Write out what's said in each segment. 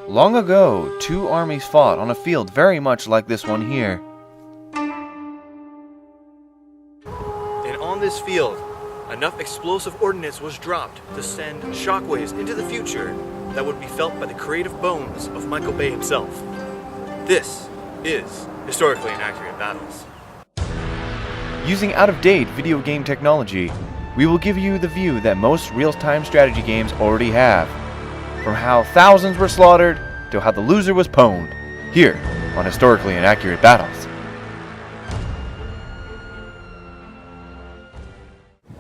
Long ago, two armies fought on a field very much like this one here. And on this field, enough explosive ordnance was dropped to send shockwaves into the future that would be felt by the creative bones of Michael Bay himself. This is Historically Inaccurate Battles. Using out-of-date video game technology, we will give you the view that most real-time strategy games already have. From how thousands were slaughtered to how the loser was pwned, here on Historically Inaccurate Battles.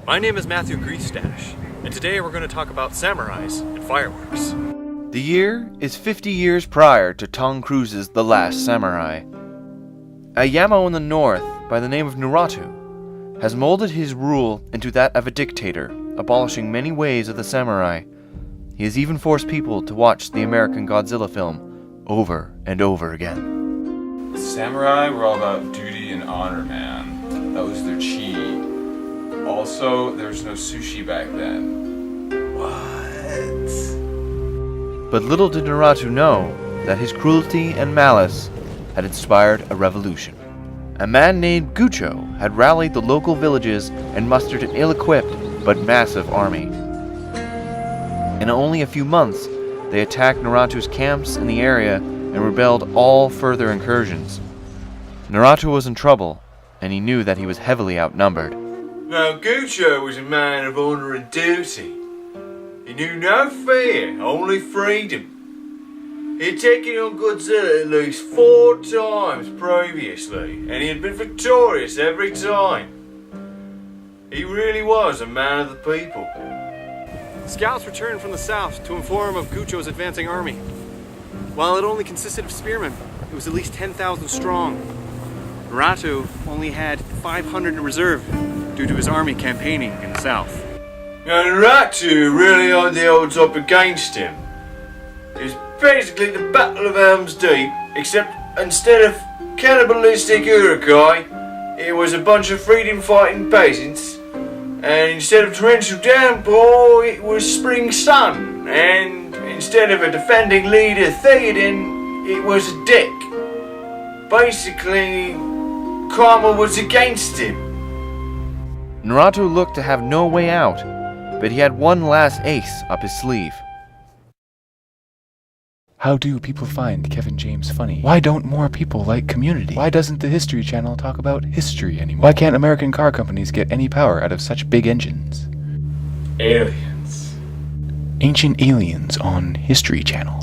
My name is Matthew Greasestash, and today we're going to talk about samurais and fireworks. The year is 50 years prior to Tom Cruise's The Last Samurai. A Yamo in the north by the name of Naratu has molded his rule into that of a dictator, abolishing many ways of the samurai. He has even forced people to watch the American Godzilla film over and over again. The samurai were all about duty and honor, man. That was their chi. Also, there was no sushi back then. What? But little did Naratu know that his cruelty and malice had inspired a revolution. A man named Gucho had rallied the local villages and mustered an ill-equipped but massive army. In only a few months, they attacked Naratu's camps in the area and repelled all further incursions. Naratu was in trouble, and he knew that he was heavily outnumbered. Now, Gucho was a man of honor and duty. He knew no fear, only freedom. He had taken on Godzilla at least 4 times previously, and he had been victorious every time. He really was a man of the people. Scouts returned from the south to inform of Gucho's advancing army. While it only consisted of spearmen, it was at least 10,000 strong. Naratu only had 500 in reserve due to his army campaigning in the south. Now, Naratu really had the odds up against him. It was basically the Battle of Helm's Deep, except instead of cannibalistic Urukai, it was a bunch of freedom-fighting peasants. And instead of torrential downpour, it was spring sun. And instead of a defending leader, Theoden, it was a dick. Basically, karma was against him. Naratu looked to have no way out, but he had one last ace up his sleeve. How do people find Kevin James funny? Why don't more people like Community? Why doesn't the History Channel talk about history anymore? Why can't American car companies get any power out of such big engines? Aliens. Ancient aliens on History Channel.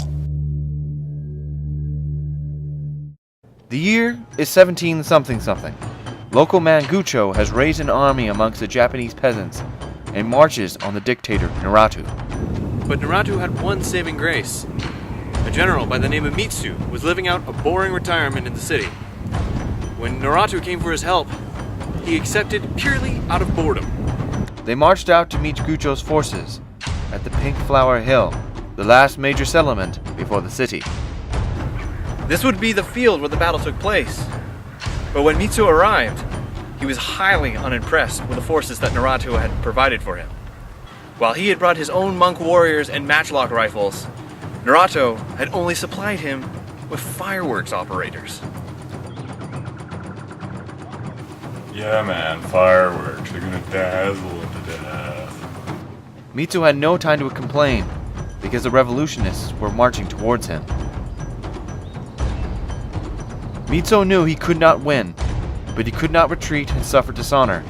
The year is 17-something. Local man Gucho has raised an army amongst the Japanese peasants and marches on the dictator Naratu. But Naratu had one saving grace. A general by the name of Mitsu was living out a boring retirement in the city. When Naratu came for his help, he accepted purely out of boredom. They marched out to meet Gucho's forces at the Pink Flower Hill, the last major settlement before the city. This would be the field where the battle took place. But when Mitsu arrived, he was highly unimpressed with the forces that Naratu had provided for him. While he had brought his own monk warriors and matchlock rifles, Naratu had only supplied him with fireworks operators. Yeah, man, fireworks. They're gonna dazzle him to death. Mitsu had no time to complain because the revolutionists were marching towards him. Mitsu knew he could not win, but he could not retreat and suffer dishonor.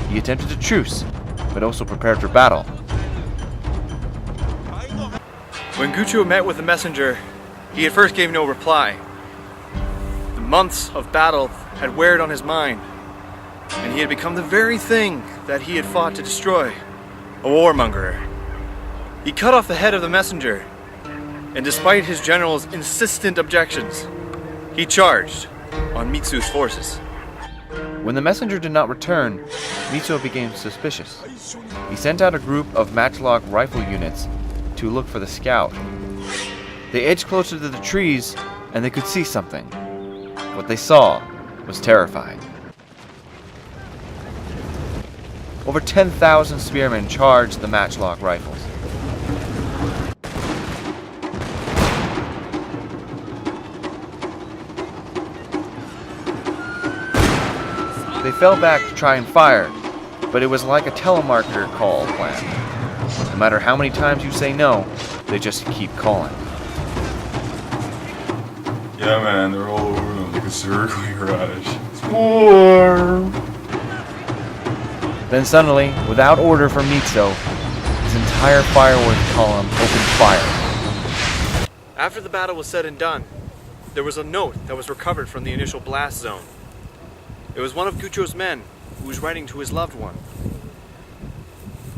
He attempted a truce, but also prepared for battle. When Gucho met with the messenger, he at first gave no reply. The months of battle had weared on his mind, and he had become the very thing that he had fought to destroy, a warmonger. He cut off the head of the messenger, and despite his general's insistent objections, he charged on Mitsu's forces. When the messenger did not return, Mitsu became suspicious. He sent out a group of matchlock rifle units to look for the scout. They edged closer to the trees, and they could see something. What they saw was terrifying. over 10,000 spearmen charged the matchlock rifles. They fell back to try and fire, but it was like a telemarketer call plan. No matter how many times you say no, they just keep calling. Yeah, man, they're all over them like a circling radish. It's war! Then suddenly, without order from Mitsu, his entire fireworks column opened fire. After the battle was said and done, there was a note that was recovered from the initial blast zone. It was one of Gucho's men who was writing to his loved one.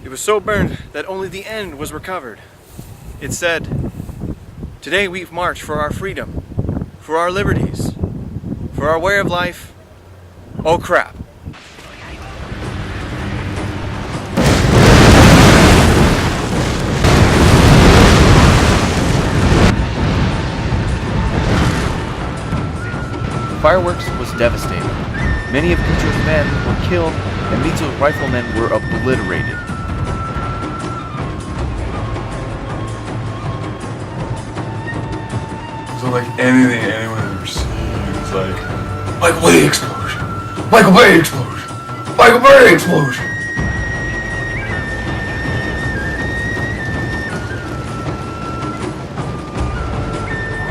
It was so burned that only the end was recovered. It said, "Today we've marched for our freedom, for our liberties, for our way of life. Oh crap." The fireworks was devastating. Many of Gucho's men were killed, and Mitsu's riflemen were obliterated. It's not like anything anyone has ever seen. It's like, Michael Bay explosion! Michael Bay explosion! Michael Bay explosion!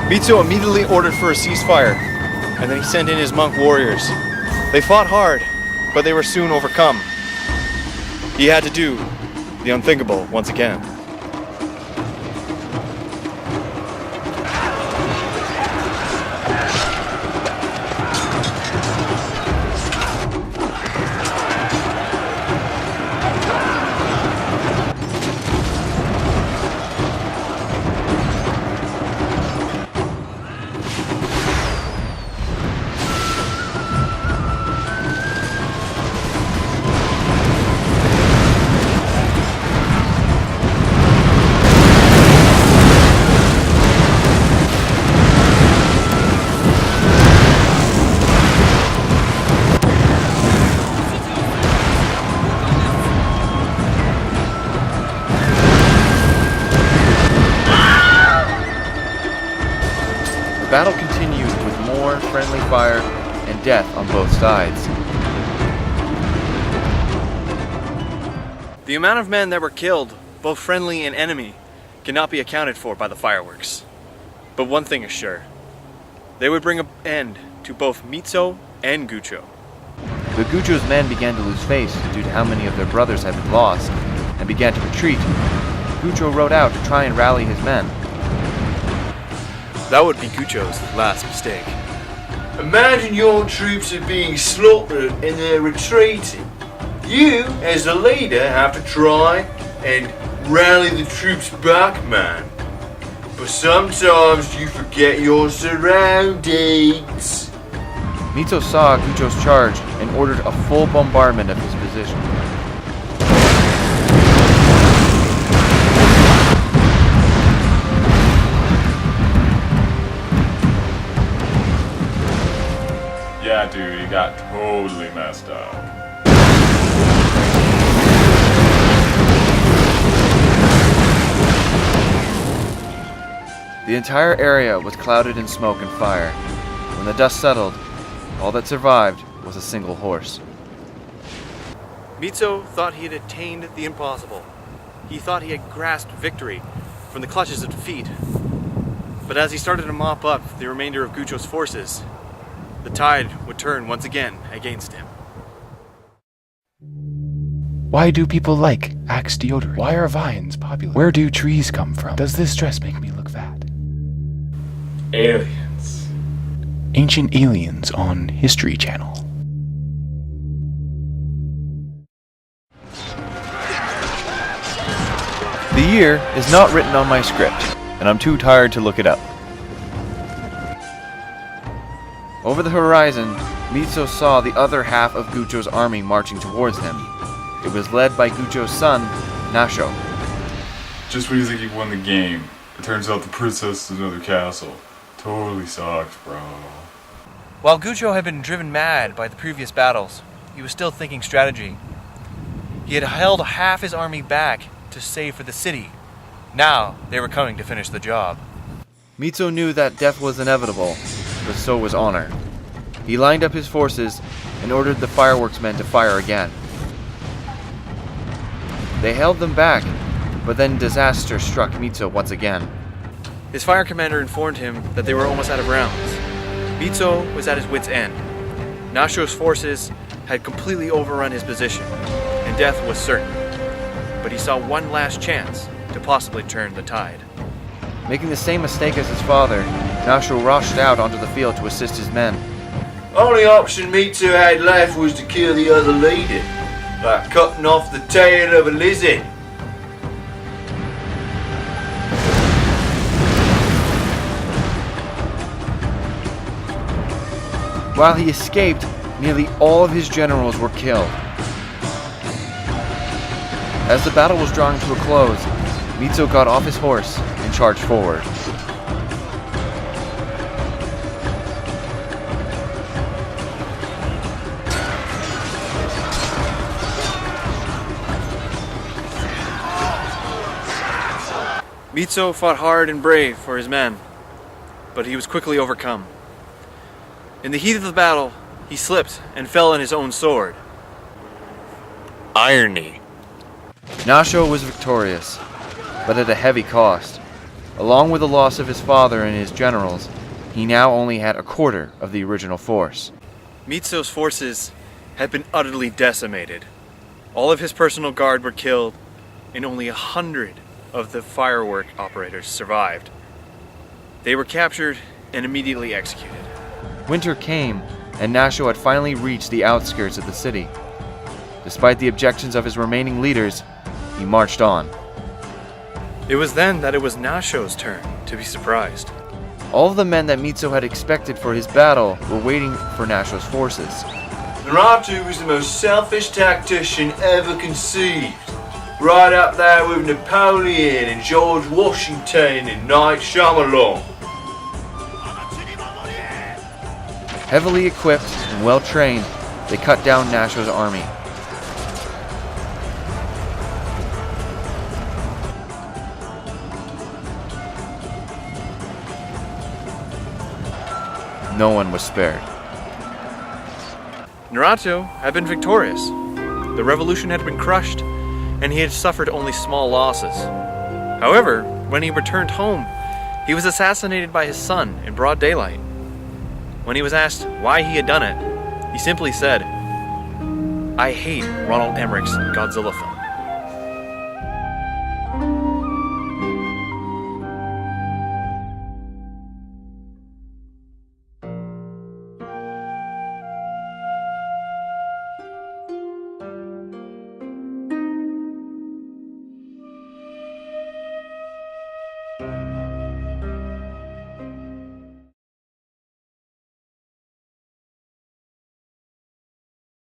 Mitsu immediately ordered for a ceasefire, and then he sent in his monk warriors. They fought hard, but they were soon overcome. He had to do the unthinkable once again. The battle continued with more friendly fire and death on both sides. The amount of men that were killed, both friendly and enemy, cannot be accounted for by the fireworks. But one thing is sure. They would bring an end to both Mitsu and Gucho. But Gucho's men began to lose face due to how many of their brothers had been lost, and began to retreat. Gucho rode out to try and rally his men. That would be Gucho's last mistake. Imagine your troops are being slaughtered and they're retreating. You, as the leader, have to try and rally the troops back, man. But sometimes you forget your surroundings. Mitsu saw Gucho's charge and ordered a full bombardment of his position. Yeah, dude, he got totally messed up. The entire area was clouded in smoke and fire. When the dust settled, all that survived was a single horse. Mitsu thought he had attained the impossible. He thought he had grasped victory from the clutches of defeat. But as he started to mop up the remainder of Gucho's forces, the tide would turn once again against him. Why do people like Axe deodorant? Why are vines popular? Where do trees come from? Does this dress make me look fat? Aliens. Ancient Aliens on History Channel. The year is not written on my script, and I'm too tired to look it up. Over the horizon, Mitsu saw the other half of Gucho's army marching towards him. It was led by Gucho's son, Nasho. Just when you think he won the game, it turns out the princess is another castle. Totally sucks, bro. While Gucho had been driven mad by the previous battles, he was still thinking strategy. He had held half his army back to save for the city. Now they were coming to finish the job. Mitsu knew that death was inevitable, but so was honor. He lined up his forces and ordered the fireworks men to fire again. They held them back, but then disaster struck Mitsu once again. His fire commander informed him that they were almost out of rounds. Mitsu was at his wit's end. Nasho's forces had completely overrun his position, and death was certain. But he saw one last chance to possibly turn the tide. Making the same mistake as his father, Nasho rushed out onto the field to assist his men. Only option Mitsu had left was to kill the other leader, like cutting off the tail of a lizard. While he escaped, nearly all of his generals were killed. As the battle was drawing to a close, Mitsu got off his horse and charged forward. Mitsu fought hard and brave for his men, but he was quickly overcome. In the heat of the battle, he slipped and fell on his own sword. Irony. Nasho was victorious, but at a heavy cost. Along with the loss of his father and his generals, he now only had a quarter of the original force. Mitsu's forces had been utterly decimated. All of his personal guard were killed, and only 100 of the firework operators survived. They were captured and immediately executed. Winter came, and Nasho had finally reached the outskirts of the city. Despite the objections of his remaining leaders, he marched on. It was then that it was Nasho's turn to be surprised. All of the men that Mitsu had expected for his battle were waiting for Nasho's forces. Naruto was the most selfish tactician ever conceived. Right up there with Napoleon and George Washington and Night Shyamalan. Heavily equipped and well trained, they cut down Nasho's army. No one was spared. Naruto had been victorious. The revolution had been crushed, and he had suffered only small losses. However, when he returned home, he was assassinated by his son in broad daylight. When he was asked why he had done it, he simply said, "I hate Ronald Emmerich's Godzilla film."